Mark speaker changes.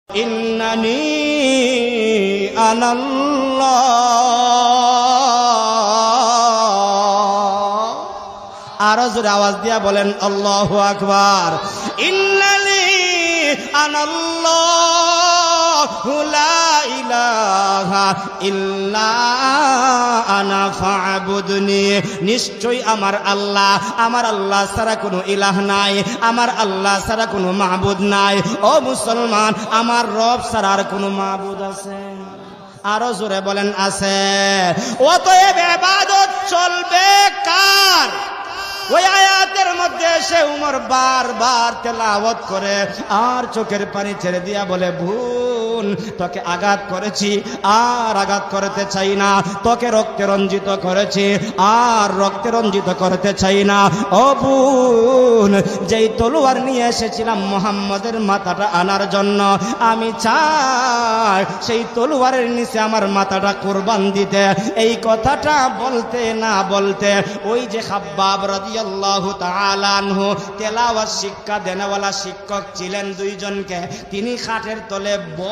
Speaker 1: ইন্নানি আনাল্লাহ আরো জোরে আওয়াজ দিয়া বলেন আল্লাহু আকবার। ইন্নানি আনাল্লাহু লা ইলাহা ইল্লা আনা ফা'বুদনি। নিশ্চয়ই আমার আল্লাহ ছাড়া কোনো ইলাহ নাই, আমার আল্লাহ ছাড়া কোনো মাহবুদ নাই। ও মুসলমান, আমার রব ছাড়া আর কোনো মাহবুদ আছে? আরো জোরে বলেন আছে। অতএব ইবাদত চলবে কার? ওই আয়াতের মধ্যে এসে উমর বারবার তেলাওয়াত করে আর চোখের পানি ছেড়ে দিয়া বলে, বোন, তোকে আঘাত করেছি আর আঘাত করতে চাই না, তোকে রক্তে রঞ্জিত করেছি আর রক্তে রঞ্জিত করতে চাই না। ও বোন, যেই তলোয়ার নিয়ে এসেছিলাম মুহাম্মদের মাথাটা আনার জন্য, আমি চাই সেই তলোয়ারের নিচে আমার মাথাটা কুরবান দিতে। এই কথাটা বলতে না বলতে ওই যে খাব্বাব রাদিয়াল্লাহু তাআলা আনহু তেলাওয়াত শিক্ষা দেনওয়ালা শিক্ষক ছিলেন দুইজনকে, তিনি খাটের তলে